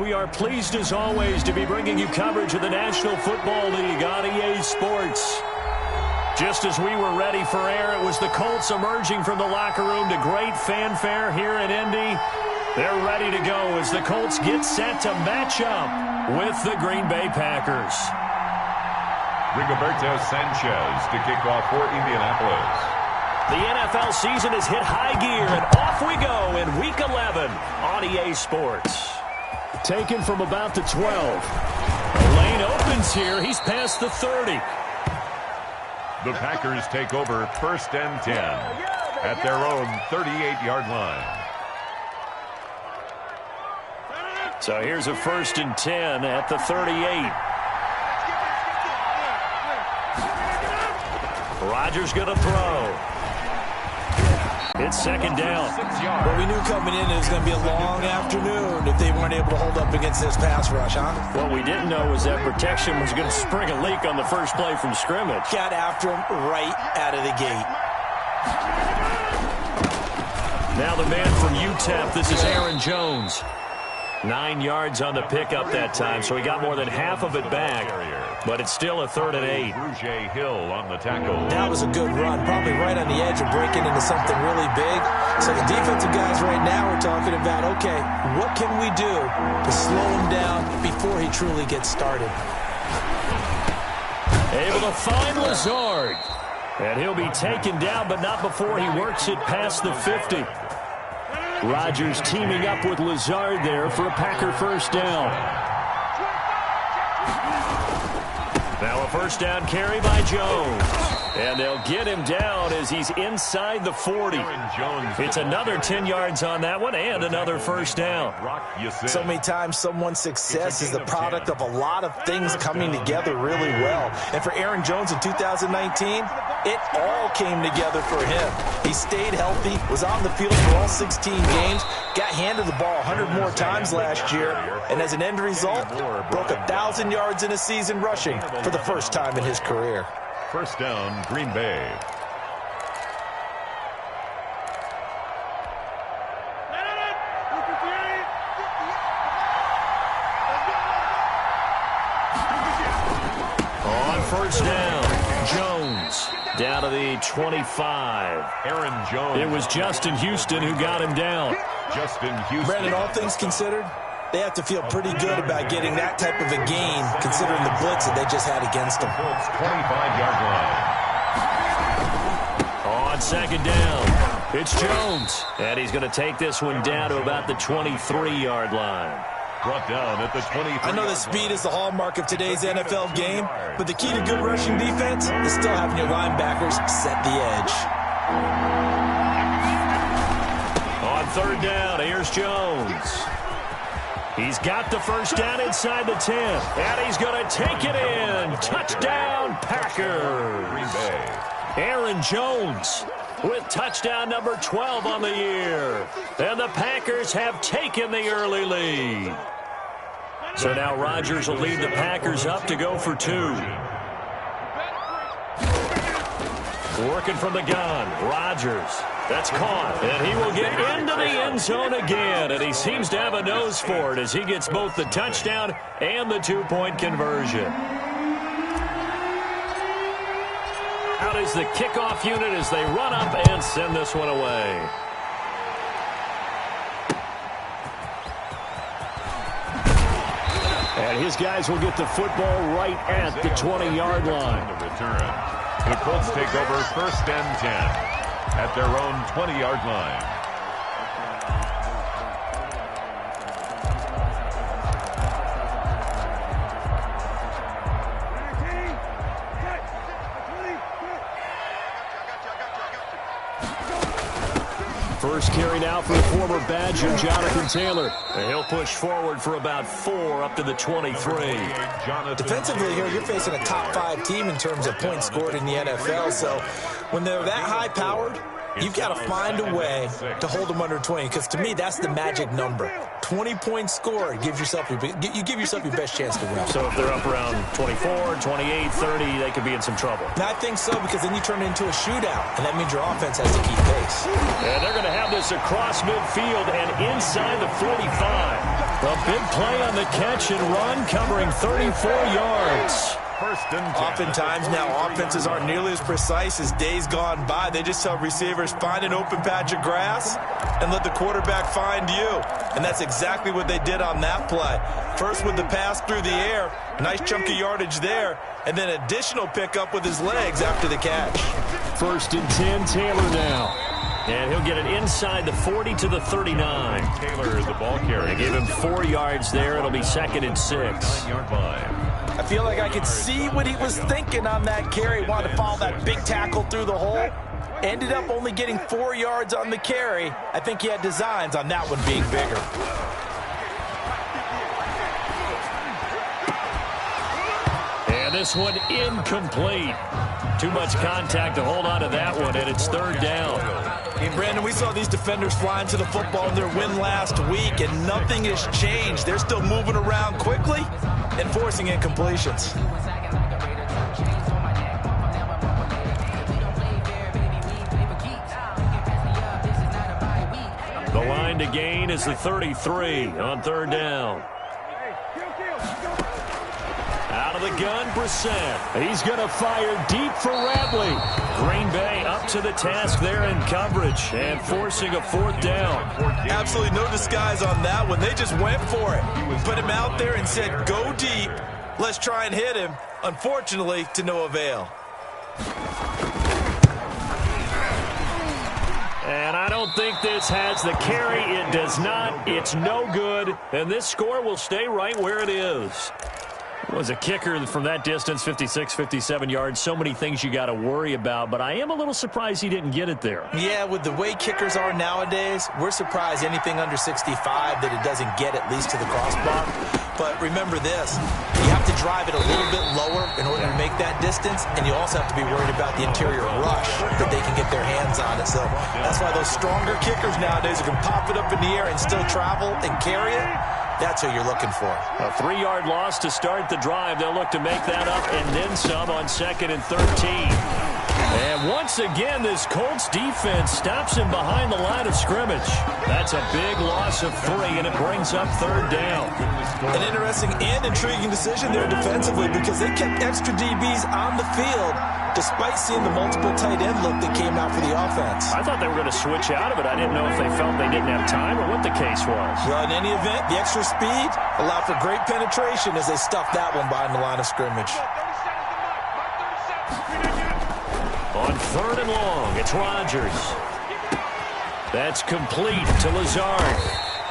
we are pleased as always to be bringing you coverage of the National Football League on EA Sports. Just as we were ready for air, it was the Colts emerging from the locker room to great fanfare here in Indy. They're ready to go as the Colts get set to match up with the Green Bay Packers. Rigoberto Sanchez to kick off for Indianapolis. The NFL season has hit high gear, and off we go in Week 11 on EA Sports. Taken from about the 12. The lane opens here. He's past the 30. The Packers take over 1st and 10 at their own 38-yard line. So here's a 1st and 10 at the 38. Rodgers going to throw. It's 2nd down. Well, we knew coming in it was going to be a long afternoon if they weren't able to hold up against this pass rush, huh? What we didn't know was that protection was going to spring a leak on the first play from scrimmage. Got after him right out of the gate. Now the man from UTEP, this is Aaron Jones. 9 yards on the pickup that time, so he got more than half of it back. But it's still a 3rd and 8. Rouge Hill on the tackle. That was a good run, probably right on the edge of breaking into something really big. So the defensive guys right now are talking about, okay, what can we do to slow him down before he truly gets started? Able to find Lazard. And he'll be taken down, but not before he works it past the 50. Rodgers teaming up with Lazard there for a Packer 1st down. Now a 1st down carry by Jones. And they'll get him down as he's inside the 40. It's another 10 yards on that one and another 1st down. So many times someone's success is the product of a lot of things coming together really well. And for Aaron Jones in 2019, it all came together for him. He stayed healthy, was on the field for all 16 games, got handed the ball 100 more times last year, and as an end result, broke 1,000 yards in a season rushing for the first time in his career. 1st down, Green Bay. On 1st down, Jones down to the 25. Aaron Jones. It was Justin Houston who got him down. Justin Houston. Brandon, all things considered, they have to feel pretty good about getting that type of a gain, considering the blitz that they just had against them. 25-yard line. On 2nd down, it's Jones. And he's going to take this one down to about the 23-yard line. Brought down at the 23. I know that speed is the hallmark of today's NFL game, but the key to good rushing defense is still having your linebackers set the edge. On 3rd down, here's Jones. He's got the 1st down inside the 10, and he's going to take it in. Touchdown, Packers. Green Bay. Aaron Jones with touchdown number 12 on the year. And the Packers have taken the early lead. So now Rodgers will lead the Packers up to go for 2. Working from the gun, Rodgers. That's caught, and he will get into the end zone again, and he seems to have a nose for it as he gets both the touchdown and the 2-point conversion. Out is the kickoff unit as they run up and send this one away. And his guys will get the football right at the 20-yard line. The Colts take over 1st and 10 at their own 20-yard line. First carry now for the former Badger, Jonathan Taylor. And he'll push forward for about 4 up to the 23. Defensively here, you're facing a top 5 team in terms of points scored in the NFL. So when they're that high-powered, you've got to find a way to hold them under 20, because to me, that's the magic number. 20 points scored gives yourself you give yourself your best chance to win. So if they're up around 24, 28, 30, they could be in some trouble. And I think so, because then you turn it into a shootout, and that means your offense has to keep pace. And they're going to have this across midfield and inside the 45. A big play on the catch and run, covering 34 yards. First and 10. Oftentimes now, offenses aren't nearly as precise as days gone by. They just tell receivers, find an open patch of grass and let the quarterback find you. And that's exactly what they did on that play. First with the pass through the air, nice chunk of yardage there, and then additional pickup with his legs after the catch. First and 10, Taylor now. And he'll get it inside the 40 to the 39. Taylor is the ball carrier. They gave him 4 yards there. It'll be 2nd and 6. 9-yard line. I feel like I could see what he was thinking on that carry. Wanted to follow that big tackle through the hole. Ended up only getting 4 yards on the carry. I think he had designs on that one being bigger. And this one incomplete. Too much contact to hold on to that one, and it's 3rd down. Hey, Brandon, we saw these defenders flying to the football in their win last week, and nothing has changed. They're still moving around quickly and forcing incompletions. The line to gain is the 33 on 3rd down. Out of the gun, Brissett. He's going to fire deep for Radley. Green Bay up to the task there in coverage and forcing a 4th down. Absolutely no disguise on that one. They just went for it. Put him out there and said, go deep. Let's try and hit him. Unfortunately, to no avail. And I don't think this has the carry. It does not. It's no good. And this score will stay right where it is. Was a kicker from that distance, 56, 57 yards. So many things you got to worry about, but I am a little surprised he didn't get it there. Yeah, with the way kickers are nowadays, we're surprised anything under 65 that it doesn't get at least to the crossbar. But remember this, you have to drive it a little bit lower in order to make that distance, and you also have to be worried about the interior rush that they can get their hands on it. So that's why those stronger kickers nowadays can pop it up in the air and still travel and carry it. That's who you're looking for. A 3-yard loss to start the drive. They'll look to make that up and then some on 2nd and 13. And once again, this Colts defense stops him behind the line of scrimmage. That's a big loss of 3, and it brings up 3rd down. An interesting and intriguing decision there defensively because they kept extra DBs on the field despite seeing the multiple tight end look that came out for the offense. I thought they were going to switch out of it. I didn't know if they felt they didn't have time or what the case was. Well, in any event, the extra speed allowed for great penetration as they stuffed that one behind the line of scrimmage. On 3rd and long, it's Rodgers. That's complete to Lazard.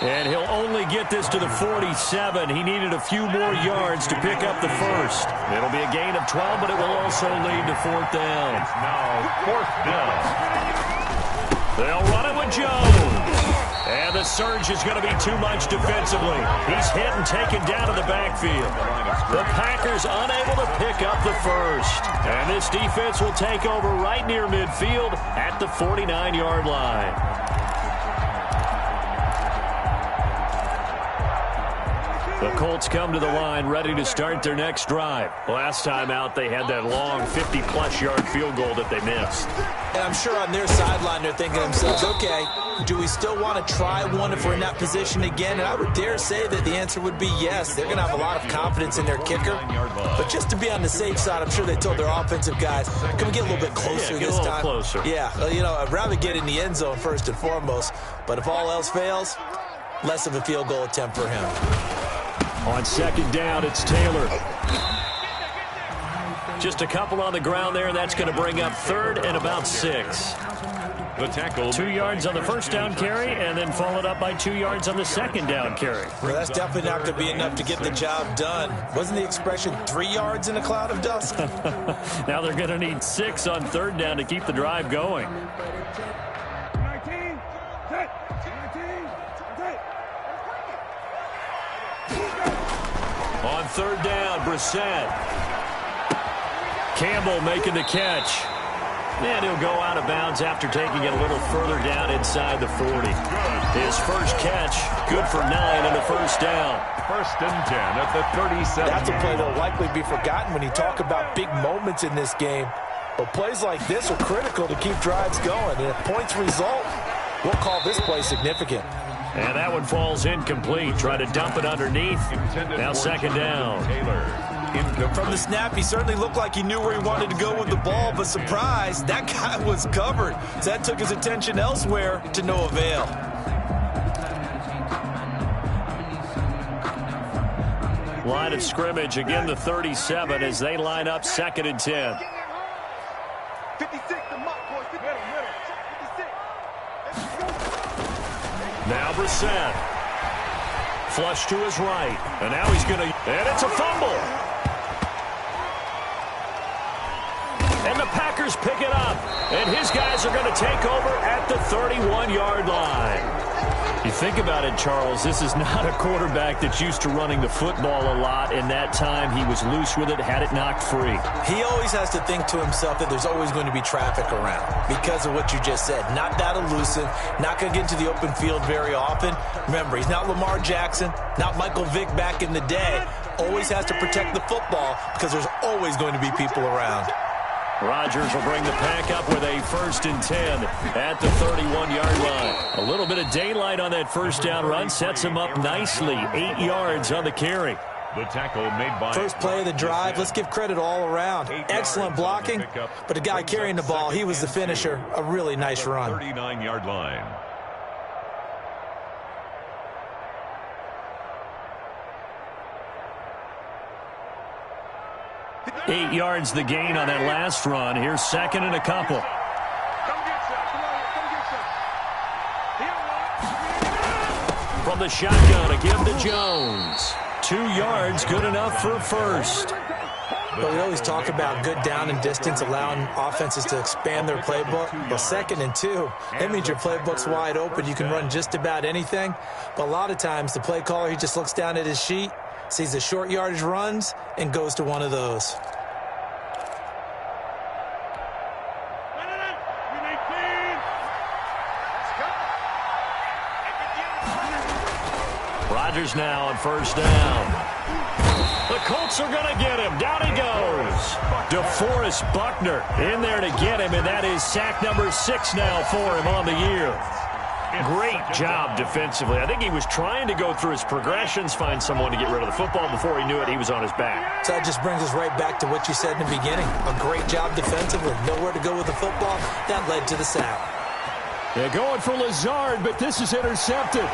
And he'll only get this to the 47. He needed a few more yards to pick up the first. It'll be a gain of 12, but it will also lead to 4th down. It's now 4th down. They'll run it with Jones. And the surge is going to be too much defensively. He's hit and taken down to the backfield. The Packers unable to pick up the first. And this defense will take over right near midfield at the 49-yard line. The Colts come to the line ready to start their next drive. Last time out, they had that long 50-plus yard field goal that they missed. And I'm sure on their sideline, they're thinking to themselves, okay, do we still want to try one if we're in that position again? And I would dare say that the answer would be yes. They're going to have a lot of confidence in their kicker. But just to be on the safe side, I'm sure they told their offensive guys, can we get a little bit closer this time? Closer. Yeah, well, you know, I'd rather get in the end zone first and foremost. But if all else fails, less of a field goal attempt for him. On 2nd down, it's Taylor. Just a couple on the ground there, and that's going to bring up 3rd and about 6. The tackle. 2 yards on the first down carry, and then followed up by 2 yards on the 2nd down carry. Well, that's definitely not going to be enough to get the job done. Wasn't the expression 3 yards in a cloud of dust? Now they're going to need 6 on 3rd down to keep the drive going. On 3rd down, Brissett. Campbell making the catch. And he'll go out of bounds after taking it a little further down inside the 40. His first catch, good for 9 and a first down. 1st and 10 at the 37. That's a play that will likely be forgotten when you talk about big moments in this game. But plays like this are critical to keep drives going. And if points result, we'll call this play significant. And that one falls incomplete. Try to dump it underneath. Now second down. From the snap, he certainly looked like he knew where he wanted to go with the ball, but surprise, that guy was covered. So that took his attention elsewhere to no avail. Line of scrimmage, again the 37 as they line up second and 10. 56, the mark, boys. 56. Now Brissett. Flush to his right. And now he's going to... And it's a fumble. And the Packers pick it up. And his guys are going to take over at the 31-yard line. You think about it, Charles, this is not a quarterback that's used to running the football a lot, and that time he was loose with it, had it knocked free. He always has to think to himself that there's always going to be traffic around because of what you just said. Not that elusive, not going to get into the open field very often. Remember, he's not Lamar Jackson, not Michael Vick back in the day. Always has to protect the football because there's always going to be people around. Rodgers will bring the pack up with a 1st and 10 at the 31-yard line. A little bit of daylight on that first down run sets him up nicely. 8 yards on the carry. The tackle made by first play of the drive. Let's give credit all around. Excellent blocking, but the guy carrying the ball, he was the finisher. A really nice run. 39-yard line. Eight yards the gain on that last run. Here's second and a couple. From the shotgun, a give to Jones. 2 yards, good enough for a first. But we always talk about good down and distance, allowing offenses to expand their playbook. Well, 2nd and 2, that means your playbook's wide open. You can run just about anything. But a lot of times, the play caller, he just looks down at his sheet, sees the short yardage runs, and goes to one of those. Rodgers now on first down. The Colts are going to get him. Down he goes. DeForest Buckner in there to get him, and that is sack number 6 now for him on the year. Great job defensively. I think he was trying to go through his progressions, find someone to get rid of the football. Before he knew it, he was on his back. So that just brings us right back to what you said in the beginning. A great job defensively. Nowhere to go with the football. That led to the sack. They're going for Lazard, but this is intercepted.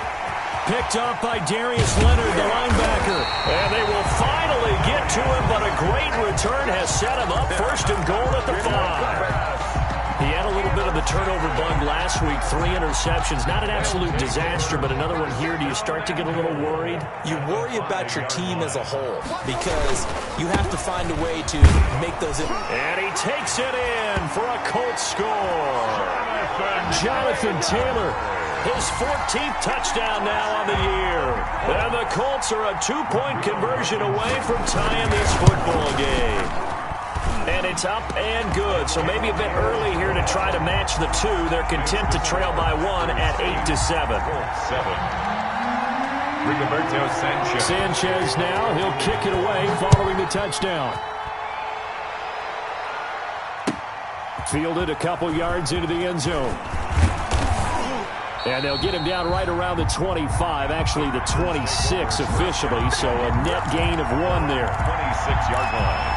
Picked up by Darius Leonard, the linebacker. And they will finally get to him, but a great return has set him up. 1st and goal at the 5. He had a little bit of the turnover bug last week. 3 interceptions. Not an absolute disaster, but another one here. Do you start to get a little worried? You worry about your team as a whole because you have to find a way to make those. And he takes it in for a Colts score. Jonathan Taylor. His 14th touchdown now on the year. And the Colts are a 2-point conversion away from tying this football game. And it's up and good. So maybe a bit early here to try to match the 2. They're content to trail by 1 at 8-7. Rigoberto Sanchez. Sanchez now. He'll kick it away following the touchdown. Fielded a couple yards into the end zone. And they'll get him down right around the 25, actually the 26 officially, so a net gain of 1 there. 26-yard line.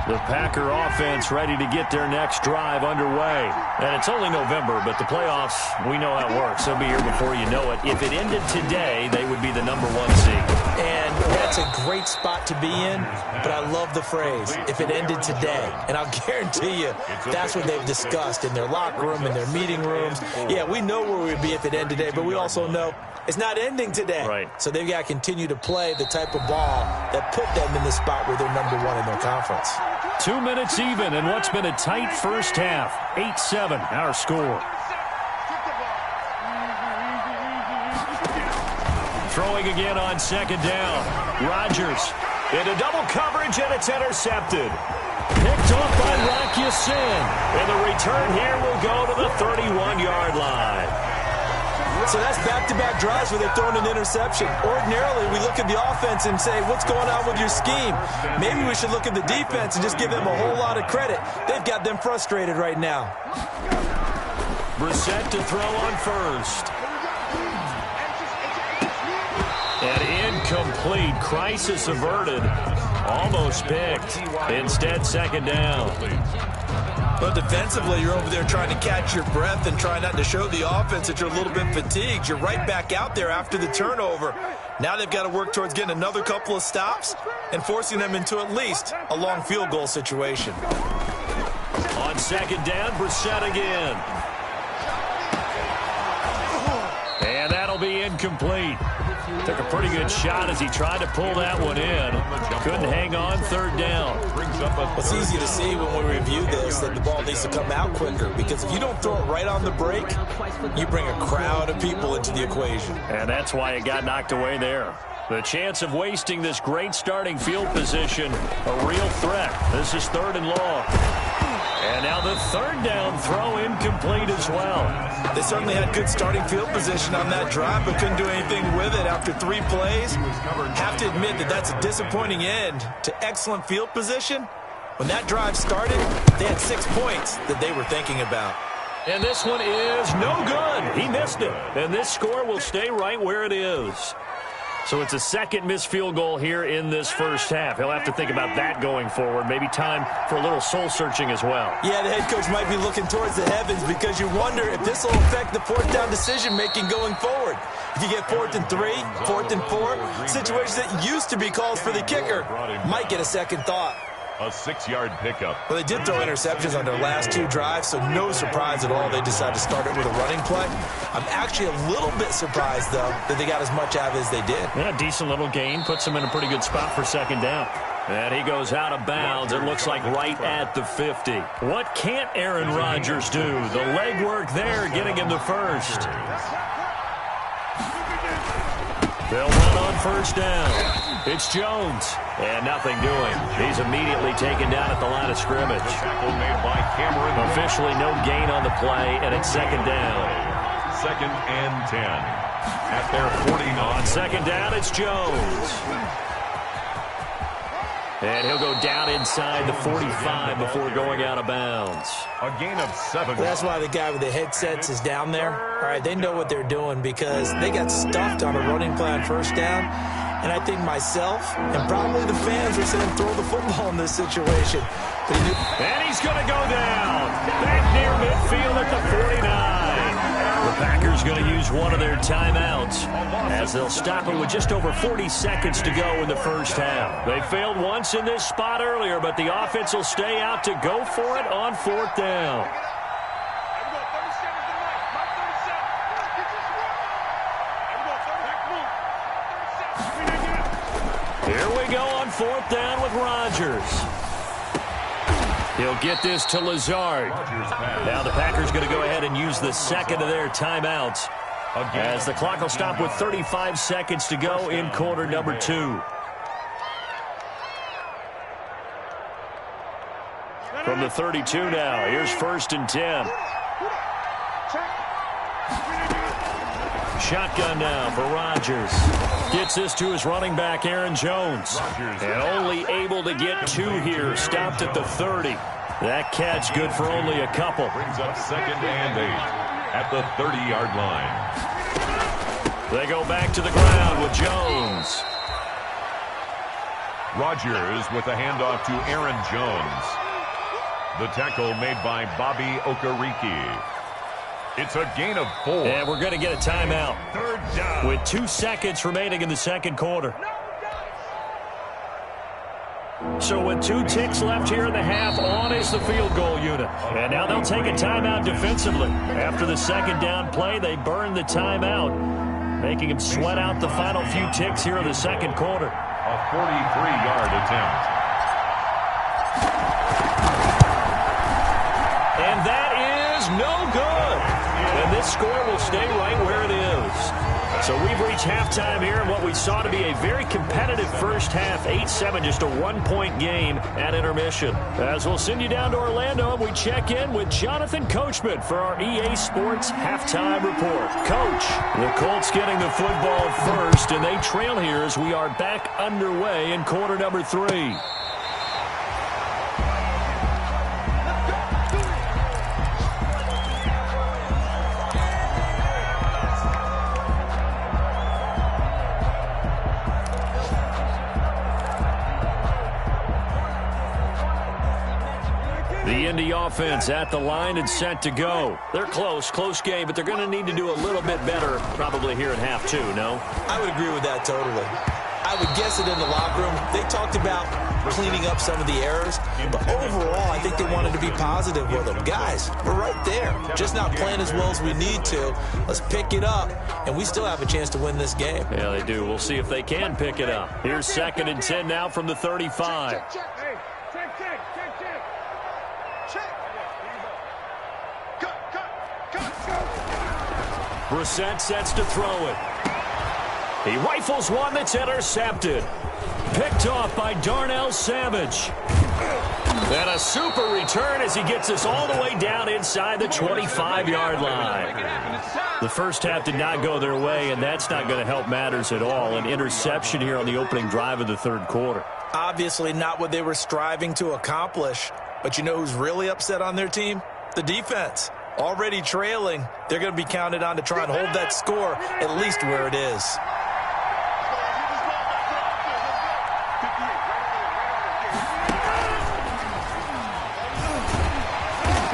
The Packer offense ready to get their next drive underway. And it's only November, but the playoffs, we know how it works. They'll be here before you know it. If it ended today, they would be the number 1 seed. And that's a great spot to be in, but I love the phrase, if it ended today. And I'll guarantee you, that's what they've discussed in their locker room, in their meeting rooms. Yeah, we know where we'd be if it ended today, but we also know it's not ending today. Right. So they've got to continue to play the type of ball that put them in the spot where they're number 1 in their conference. 2 minutes even in what's been a tight first half. 8-7, our score. Throwing again on second down. Rodgers into double coverage, and it's intercepted. Picked off by Rock Ya-Sin. And the return here will go to the 31-yard line. So that's back-to-back drives where they're throwing an interception. Ordinarily, we look at the offense and say, what's going on with your scheme? Maybe we should look at the defense and just give them a whole lot of credit. They've got them frustrated right now. Brissett to throw on first. And incomplete. Crisis averted. Almost picked. Instead, second down. But defensively, you're over there trying to catch your breath and try not to show the offense that you're a little bit fatigued. You're right back out there after the turnover. Now they've got to work towards getting another couple of stops and forcing them into at least a long field goal situation. On second down, Brissett again. And that'll be incomplete. Took a pretty good shot as he tried to pull that one in. Couldn't hang on, third down. It's easy to see when we review this that the ball needs to come out quicker, because if you don't throw it right on the break, you bring a crowd of people into the equation. And that's why it got knocked away there. The chance of wasting this great starting field position, a real threat. This is third and long. And now the third down throw incomplete as well. They certainly had good starting field position on that drive, but couldn't do anything with it after 3 plays. Have to admit that that's a disappointing end to excellent field position. When that drive started, they had 6 points that they were thinking about. And this one is no good. He missed it. And this score will stay right where it is. So it's a second missed field goal here in this first half. He'll have to think about that going forward. Maybe time for a little soul-searching as well. Yeah, the head coach might be looking towards the heavens, because you wonder if this will affect the fourth down decision-making going forward. If you get 4th and 3, 4th and 4, situations that used to be calls for the kicker might get a second thought. A 6-yard pickup. Well, they did throw interceptions on their last 2 drives, so no surprise at all they decided to start it with a running play. I'm actually a little bit surprised, though, that they got as much out of it as they did. Yeah, decent little gain. Puts them in a pretty good spot for second down. And he goes out of bounds. It looks like right at the 50. What can't Aaron Rodgers do? The legwork there getting him the first. They'll run on first down. It's Jones. And nothing doing. He's immediately taken down at the line of scrimmage. Tackle made by Cameron. Officially no gain on the play, and it's second down. 2nd and 10. At their 49. On second down, it's Jones. And he'll go down inside the 45 before going out of bounds. A gain of 7. That's why the guy with the headsets is down there. All right, they know what they're doing, because they got stuffed on a running play on first down. And I think myself and probably the fans are saying throw the football in this situation. And he's going to go down. Back near midfield at the 49. The Packers going to use one of their timeouts as they'll stop it with just over 40 seconds to go in the first half. They failed once in this spot earlier, but the offense will stay out to go for it on 4th down. Here we go on 4th down with Rodgers. He'll get this to Lazard. Now the Packers going to go ahead and use the second of their timeouts as the clock will stop with 35 seconds to go in quarter number 2. From the 32 now, here's 1st and 10. Shotgun now for Rodgers. Gets this to his running back, Aaron Jones. And only able to get 2 here. Stopped at the 30. That catch good for only a couple. Brings up 2nd and 8 at the 30-yard line. They go back to the ground with Jones. Rodgers with the handoff to Aaron Jones. The tackle made by Bobby Okereke. It's a gain of 4. And we're going to get a timeout. 3rd down. With 2 seconds remaining in the second quarter. So with 2 ticks left here in the half, on is the field goal unit. And now they'll take a timeout defensively. After the second down play, they burn the timeout, making them sweat out the final few ticks here in the second quarter. A 43-yard attempt. And that is no good. And this score will stay right where it is. So we've reached halftime here in what we saw to be a very competitive first half, 8-7, just a one-point game at intermission. As we'll send you down to Orlando, and we check in with Jonathan Coachman for our EA Sports Halftime Report. Coach, the Colts getting the football first, and they trail here as we are back underway in quarter number 3. The Indy offense at the line and set to go. They're close game, but they're going to need to do a little bit better probably here at half 2, no? I would agree with that totally. I would guess it in the locker room. They talked about cleaning up some of the errors, but overall, I think they wanted to be positive with them. Guys, we're right there. Just not playing as well as we need to. Let's pick it up, and we still have a chance to win this game. Yeah, they do. We'll see if they can pick it up. Here's 2nd and 10 now from the 35. Brissett sets to throw it. He rifles one that's intercepted. Picked off by Darnell Savage. And a super return as he gets us all the way down inside the 25-yard line. The first half did not go their way, and that's not going to help matters at all. An interception here on the opening drive of the third quarter. Obviously not what they were striving to accomplish. But you know who's really upset on their team? The defense. Already trailing, they're going to be counted on to try and hold that score at least where it is.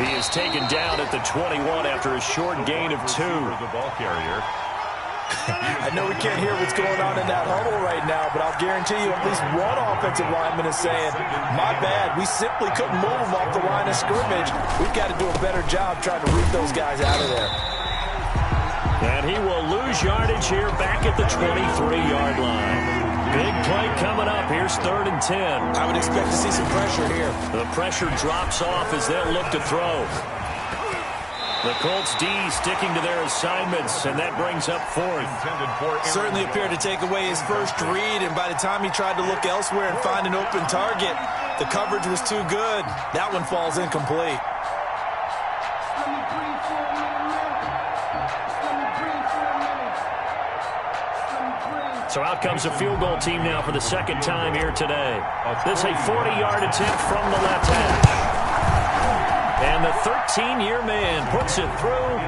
He is taken down at the 21 after a short gain of 2. The ball carrier. I know we can't hear what's going on in that huddle right now, but I'll guarantee you at least one offensive lineman is saying, my bad, we simply couldn't move them off the line of scrimmage. We've got to do a better job trying to root those guys out of there. And he will lose yardage here back at the 23-yard line. Big play coming up. Here's 3rd and 10. I would expect to see some pressure here. The pressure drops off as they'll look to throw. The Colts D sticking to their assignments, and that brings up 4th. Certainly appeared to take away his first read, and by the time he tried to look elsewhere and find an open target, the coverage was too good. That one falls incomplete. So out comes a field goal team now for the second time here today. This is a 40-yard attempt from the left hash. And the 13-year man puts it through,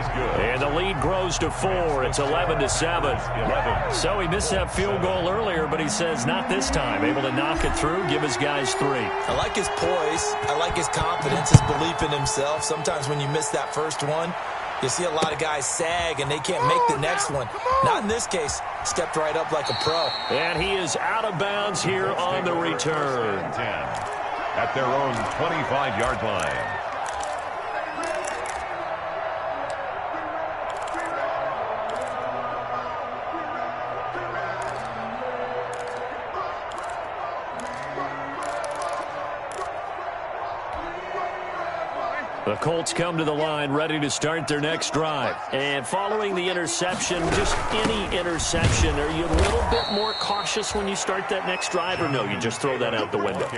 and the lead grows to 4. It's 11-7. So he missed that field goal earlier, but he says not this time. Able to knock it through, give his guys 3. I like his poise. I like his confidence, his belief in himself. Sometimes when you miss that first one, you see a lot of guys sag, and they can't make the next one. Not in this case. Stepped right up like a pro. And he is out of bounds here on the return. 10 at their own 25-yard line. The Colts come to the line ready to start their next drive. And following the interception, just any interception, are you a little bit more cautious when you start that next drive, or no, you just throw that out the window?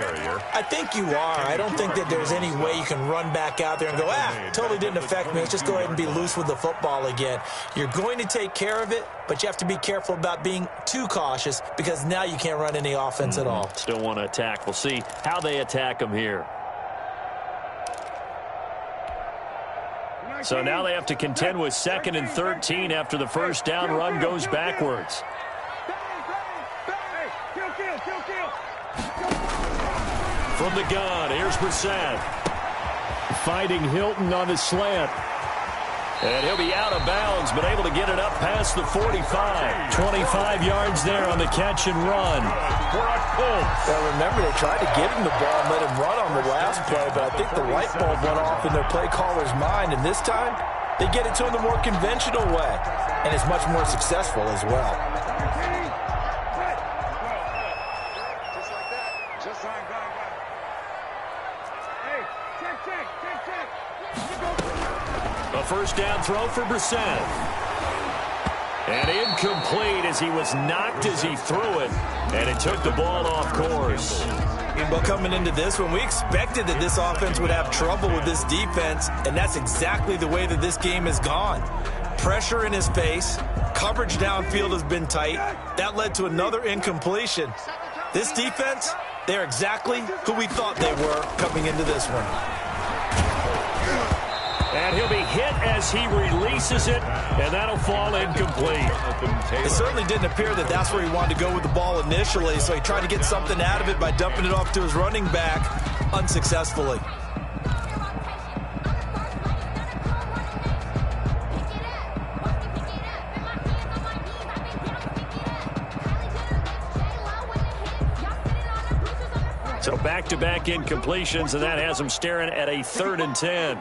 I think you are. I don't think that there's any way you can run back out there and go, totally didn't affect me. Let's just go ahead and be loose with the football again. You're going to take care of it, but you have to be careful about being too cautious because now you can't run any offense at all. Still want to attack. We'll see how they attack them here. So now they have to contend with 2nd and 13 after the first down run goes backwards. From the gun, here's Brissett. Fighting Hilton on the slant. And he'll be out of bounds, but able to get it up past the 45. 25 yards there on the catch and run. Well, remember, they tried to give him the ball and let him run on the last play, but I think the light bulb went off in their play caller's mind, and this time, they get it to him the more conventional way, and it's much more successful as well. A first down throw for Brissett. And incomplete as he was knocked as he threw it, and it took the ball off course. But coming into this one, we expected that this offense would have trouble with this defense, and that's exactly the way that this game has gone. Pressure in his face, coverage downfield has been tight. That led to another incompletion. This defense, they're exactly who we thought they were coming into this one. And he'll be hit as he releases it, and that'll fall incomplete. It certainly didn't appear that that's where he wanted to go with the ball initially, so he tried to get something out of it by dumping it off to his running back unsuccessfully. So back-to-back incompletions, and that has him staring at a 3rd and 10.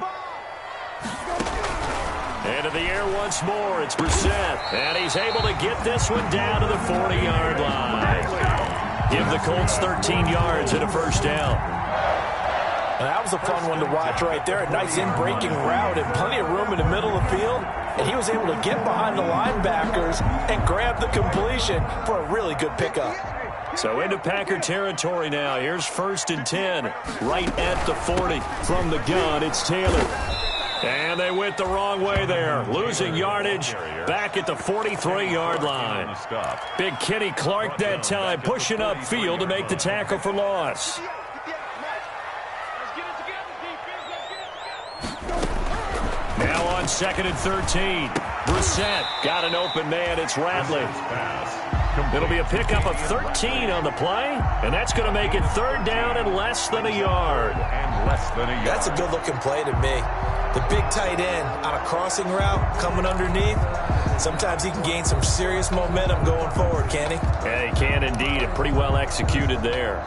Into the air once more, it's Brissett. And he's able to get this one down to the 40-yard line. Give the Colts 13 yards and a first down. And that was a fun one to watch right there. A nice in-breaking route and plenty of room in the middle of the field. And he was able to get behind the linebackers and grab the completion for a really good pickup. So into Packer territory now. Here's 1st and 10, right at the 40. From the gun, it's Taylor. And they went the wrong way there. Losing yardage back at the 43-yard line. Big Kenny Clark that time pushing upfield to make the tackle for loss. Now on 2nd and 13. Brissett got an open man. It's Radley. It'll be a pickup of 13 on the play, and that's going to make it 3rd down and less than a yard. That's a good-looking play to me. The big tight end on a crossing route coming underneath. Sometimes he can gain some serious momentum going forward, can he? Yeah, he can indeed. And pretty well executed there.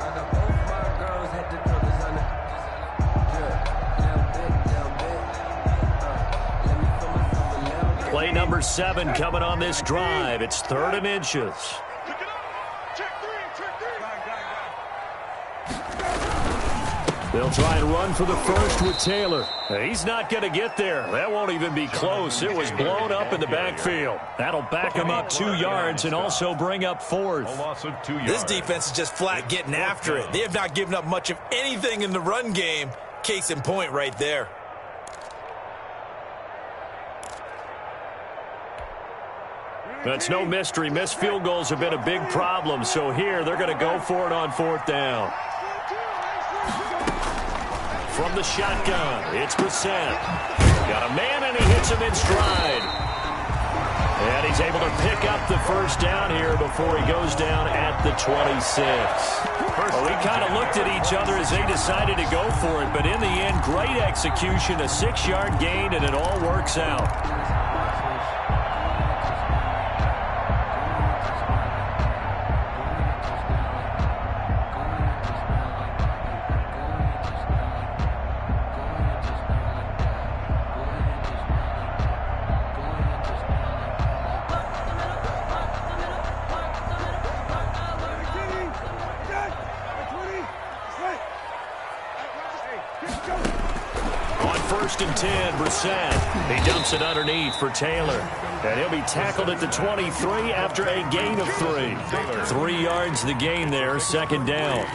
Play number 7 coming on this drive. It's 3rd and inches. They'll try and run for the first with Taylor. He's not going to get there. That won't even be close. It was blown up in the backfield. That'll back him up 2 yards and also bring up 4th. This defense is just flat getting after it. They have not given up much of anything in the run game. Case in point right there. That's no mystery. Missed field goals have been a big problem. So here, they're going to go for it on 4th down. From the shotgun, it's Brissett. Got a man, and he hits him in stride. And he's able to pick up the first down here before he goes down at the 26. Well, we kind of looked at each other as they decided to go for it, but in the end, great execution, a 6-yard gain, and it all works out. On 1st and 10, Brissett. He dumps it underneath for Taylor. And he'll be tackled at the 23 after a gain of 3. 3 yards the gain there, 2nd down.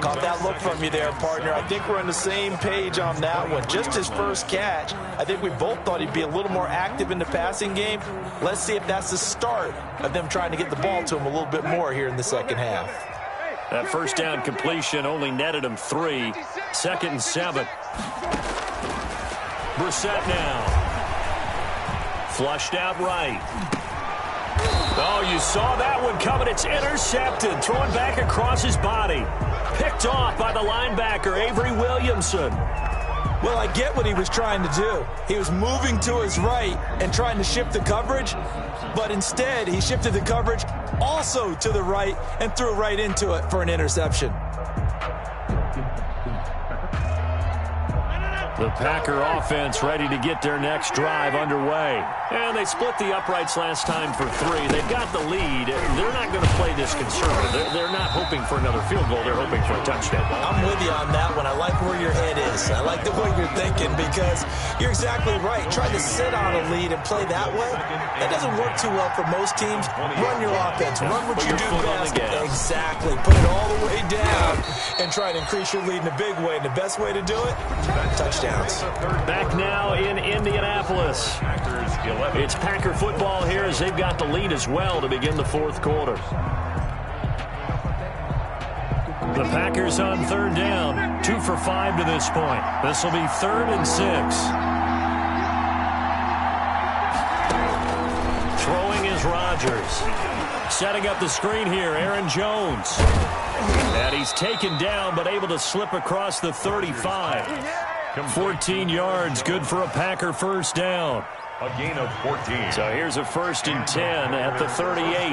Caught that look from you there, partner. I think we're on the same page on that one. Just his first catch. I think we both thought he'd be a little more active in the passing game. Let's see if that's the start of them trying to get the ball to him a little bit more here in the second half. That first down completion only netted him 3. 2nd and 7. Brissett now. Flushed out right. Oh, you saw that one coming. It's intercepted. Throwing back across his body. Picked off by the linebacker, Avery Williamson. Well, I get what he was trying to do. He was moving to his right and trying to shift the coverage, but instead he shifted the coverage also to the right and threw right into it for an interception. The Packer offense ready to get their next drive underway. And they split the uprights last time for 3. They've got the lead. They're not going to play this conservative. They're not hoping for another field goal. They're hoping for a touchdown. I'm with you on that one. I like where your head is. I like the way you're thinking because you're exactly right. Trying to sit on a lead and play that way, that doesn't work too well for most teams. Run your offense. Run what you do best. Exactly. Put it all the way down and try to increase your lead in a big way. And the best way to do it, touchdowns. Back now in Indianapolis. It's Packer football here as they've got the lead as well to begin the fourth quarter. The Packers on third down. 2 for 5 to this point. This will be 3rd and 6. Throwing is Rodgers. Setting up the screen here, Aaron Jones. And he's taken down but able to slip across the 35. 14 yards, good for a Packer first down. A gain of 14. So here's a 1st and 10 at the 38.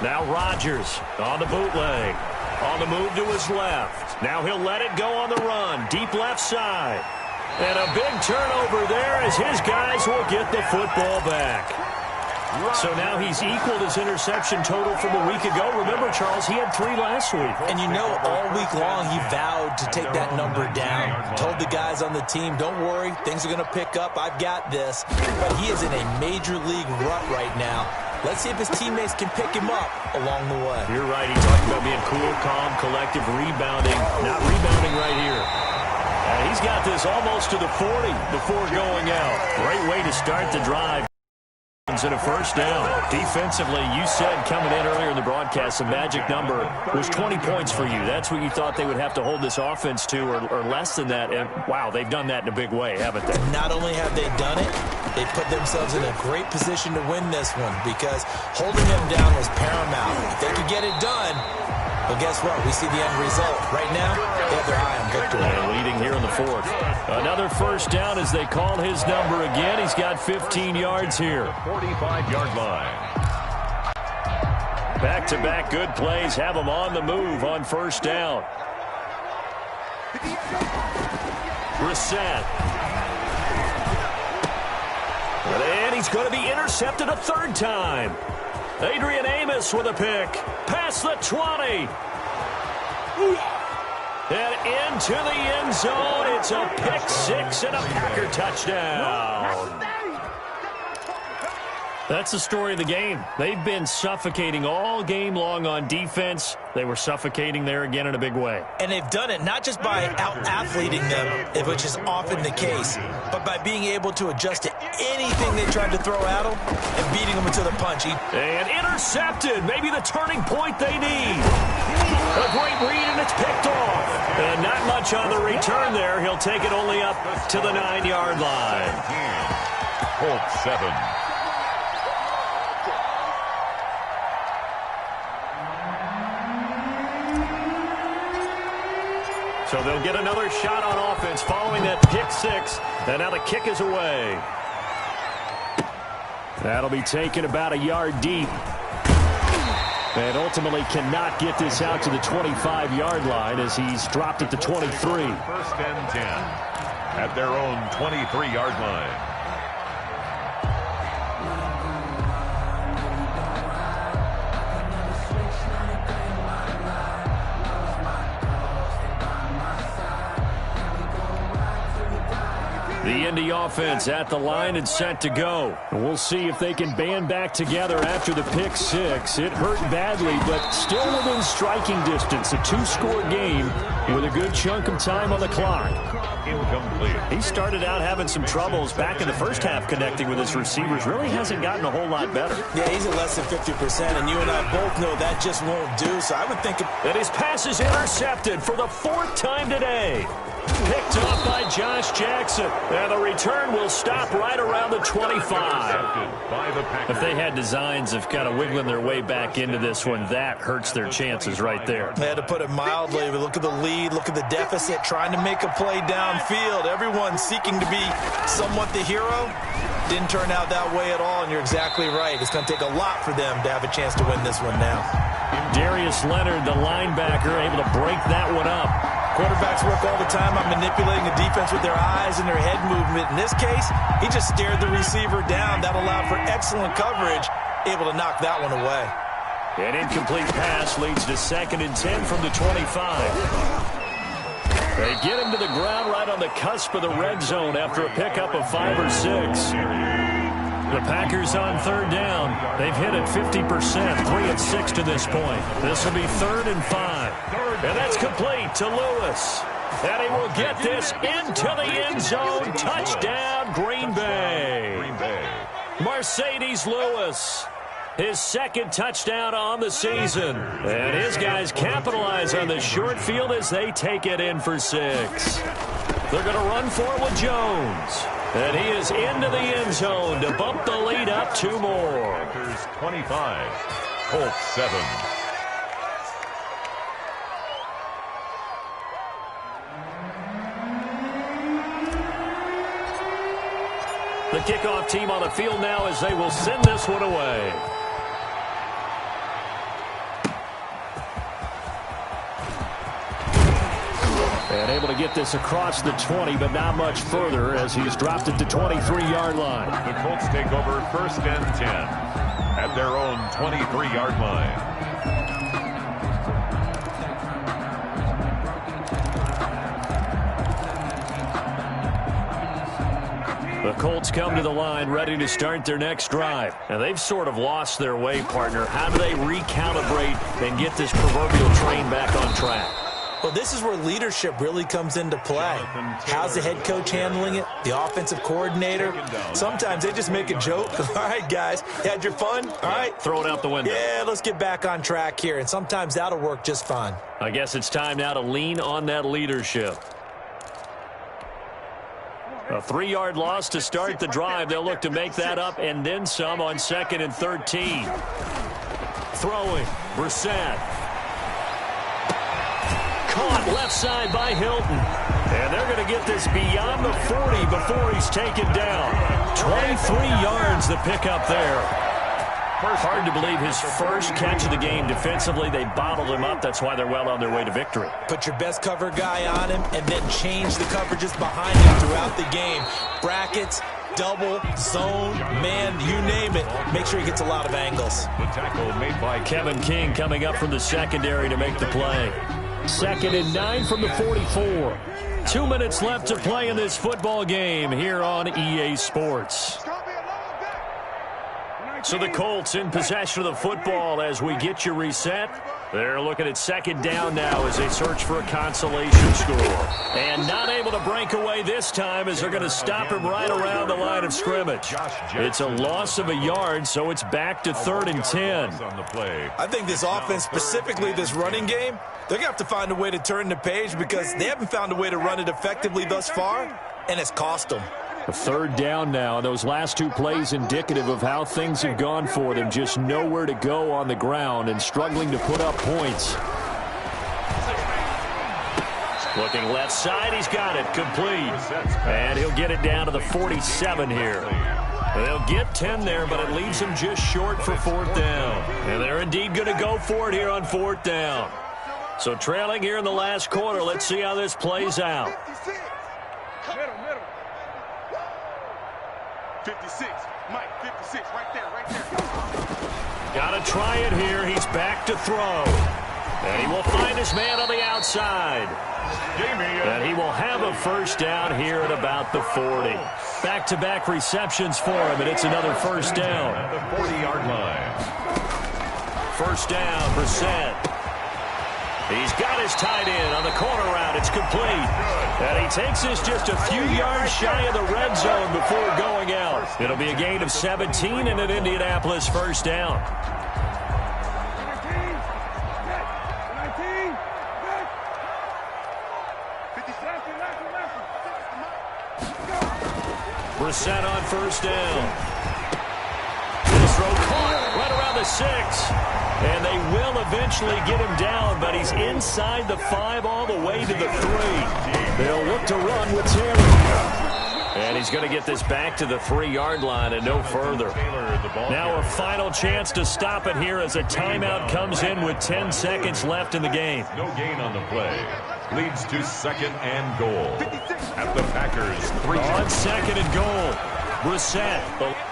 Now Rodgers on the bootleg. On the move to his left. Now he'll let it go on the run. Deep left side. And a big turnover there as his guys will get the football back. So now he's equaled his interception total from a week ago. Remember, Charles, he had 3 last week. And you know, all week long he vowed to take that number down. Told the guys on the team, don't worry, things are going to pick up. I've got this. But he is in a major league rut right now. Let's see if his teammates can pick him up along the way. You're right. He talked about being cool, calm, collective, rebounding. Not rebounding right here. He's got this almost to the 40 before going out. Great way to start the drive. And a first down. Defensively, you said coming in earlier in the broadcast, the magic number was 20 points for you. That's what you thought they would have to hold this offense to, or less than that. And, wow, they've done that in a big way, haven't they? Not only have they done it, they put themselves in a great position to win this one because holding them down was paramount. If they could get it done, well, guess what? We see the end result. Right now, they have their eye on victory. And leading here in the 4th. Another first down as they call his number again. He's got 15 yards here. 45-yard line. Back-to-back good plays have him on the move on first down. Brissett. And he's going to be intercepted a 3rd time. Adrian Amos with a pick. Past the 20. And into the end zone. It's a pick 6 and a Packer touchdown. That's the story of the game. They've been suffocating all game long on defense. They were suffocating there again in a big way. And they've done it not just by out-athleting them, which is often the case, but by being able to adjust to anything they tried to throw at them and beating them into the punch. And intercepted. Maybe the turning point they need. A great read, and it's picked off. And not much on the return there. He'll take it only up to the 9-yard line. Colts 7. So they'll get another shot on offense following that pick 6. And now the kick is away. That'll be taken about a yard deep. And ultimately cannot get this out to the 25-yard line as he's dropped it to 23. 1st and 10 at their own 23-yard line. The Indy offense at the line and set to go. And we'll see if they can band back together after the pick 6. It hurt badly, but still within striking distance. A 2-score game with a good chunk of time on the clock. Incomplete. He started out having some troubles back in the first half connecting with his receivers. Really hasn't gotten a whole lot better. Yeah, he's at less than 50%, and you and I both know that just won't do. So I would think... And his pass is intercepted for the 4th time today. Picked off by Josh Jackson. And the return will stop right around the 25. If they had designs of kind of wiggling their way back into this one, that hurts their chances right there. They had to put it mildly. But look at the lead. Look at the deficit. Trying to make a play downfield. Everyone seeking to be somewhat the hero. Didn't turn out that way at all, and you're exactly right. It's going to take a lot for them to have a chance to win this one now. Darius Leonard, the linebacker, able to break that one up. Quarterbacks work all the time on manipulating the defense with their eyes and their head movement. In this case, he just stared the receiver down. That allowed for excellent coverage, able to knock that one away. An incomplete pass leads to 2nd and 10 from the 25. They get him to the ground right on the cusp of the red zone after a pickup of 5 or 6. The Packers on 3rd down. They've hit it 50%, 3 of 6 to this point. This will be 3rd and 5. And that's complete to Lewis. And he will get this into the end zone. Touchdown, Green Bay. Mercedes Lewis. His 2nd touchdown on the season. And his guys capitalize on the short field as they take it in for 6. They're going to run for it with Jones. And he is into the end zone to bump the lead up 2 more. Packers 25, Colts 7. The kickoff team on the field now as they will send this one away. And able to get this across the 20, but not much further as he's dropped it to 23-yard line. The Colts take over 1st and 10 at their own 23-yard line. The Colts come to the line ready to start their next drive. And they've sort of lost their way, partner. How do they recalibrate and get this proverbial train back on track? Well, this is where leadership really comes into play. How's the head coach handling it? The offensive coordinator? Sometimes they just make a joke. All right, guys, you had your fun? All right. Throw it out the window. Yeah, let's get back on track here. And sometimes that'll work just fine. I guess it's time now to lean on that leadership. A 3-yard loss to start the drive. They'll look to make that up and then some on 2nd and 13. Throwing, Brissett. Caught left side by Hilton. And they're going to get this beyond the 40 before he's taken down. 23 yards the pickup there. Hard to believe his first catch of the game. Defensively, they bottled him up. That's why they're well on their way to victory. Put your best cover guy on him and then change the coverages behind him throughout the game. Brackets, double, zone, man, you name it. Make sure he gets a lot of angles. The tackle made by Kevin King coming up from the secondary to make the play. 2nd and 9 from the 44. 2 minutes left to play in this football game here on EA Sports. So the Colts in possession of the football as we get you reset. They're looking at 2nd down now as they search for a consolation score. And not able to break away this time as they're going to stop him right around the line of scrimmage. It's a loss of a yard, so it's back to 3rd and 10. I think this offense, specifically this running game, they're going to have to find a way to turn the page because they haven't found a way to run it effectively thus far, and it's cost them. A 3rd down now. Those last 2 plays indicative of how things have gone for them. Just nowhere to go on the ground and struggling to put up points. Looking left side. He's got it. Complete. And he'll get it down to the 47 here. They'll get 10 there, but it leaves them just short for 4th down. And they're indeed going to go for it here on 4th down. So trailing here in the last quarter. Let's see how this plays out. 56, Mike, 56, right there. Got to try it here. He's back to throw. And he will find his man on the outside. And he will have a 1st down here at about the 40. Back-to-back receptions for him, and it's another 1st down. At the 40-yard line. 1st down, Brissett. He's got his tight end on the corner route. It's complete. And he takes this just a few yards shy of the red zone before going out. It'll be a gain of 17 and an Indianapolis 1st down. Brissett on 1st down. This throw caught right around the 6. And they will eventually get him down, but he's inside the 5 all the way to the 3. They'll look to run with Terry. And And he's going to get this back to the 3-yard line and no further. Now a final chance to stop it here as a timeout comes in with 10 seconds left in the game. No gain on the play. Leads to 2nd and goal. At the Packers 3. On 2nd and goal. Brissett.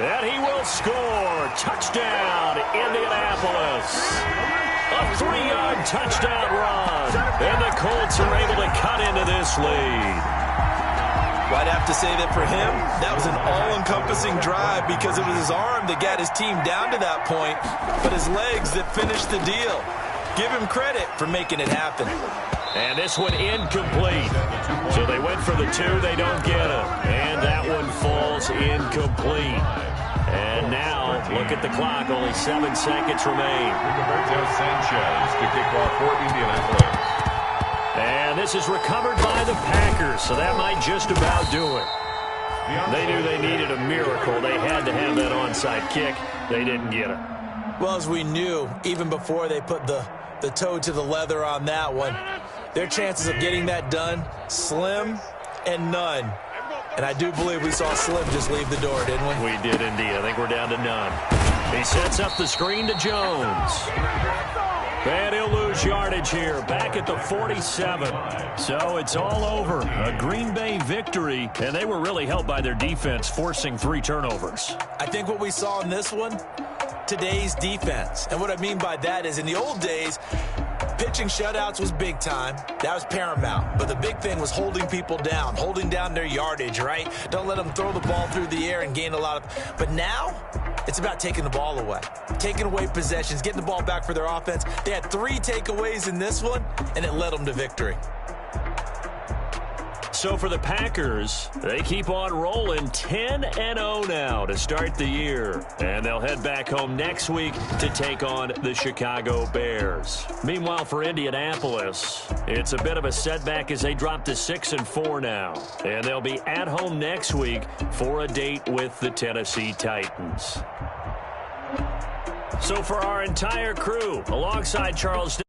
And he will score. Touchdown, Indianapolis. A 3-yard touchdown run. And the Colts are able to cut into this lead. Well, I'd have to say that for him, that was an all-encompassing drive because it was his arm that got his team down to that point, but his legs that finished the deal. Give him credit for making it happen. And this one incomplete. So they went for the 2, they don't get it. And that one falls incomplete. And now, look at the clock, only 7 seconds remain. Sanchez to kick off for Indianapolis. And this is recovered by the Packers, so that might just about do it. They knew they needed a miracle. They had to have that onside kick. They didn't get it. Well, as we knew, even before they put the toe to the leather on that one, their chances of getting that done, slim and none. And I do believe we saw Slim just leave the door, didn't we? We did indeed. I think we're down to none. He sets up the screen to Jones. And he'll lose yardage here, back at the 47. So it's all over. A Green Bay victory, and they were really helped by their defense, forcing 3 turnovers. I think what we saw in this one, today's defense. And what I mean by that is in the old days, pitching shutouts was big time. That was paramount. But the big thing was holding people down, holding down their yardage, right? Don't let them throw the ball through the air and gain a lot of... But now, it's about taking the ball away. Taking away possessions, getting the ball back for their offense. They had 3 takeaways in this one, and it led them to victory. So for the Packers, they keep on rolling 10-0 now to start the year. And they'll head back home next week to take on the Chicago Bears. Meanwhile, for Indianapolis, it's a bit of a setback as they drop to 6-4 now. And they'll be at home next week for a date with the Tennessee Titans. So for our entire crew, alongside Charles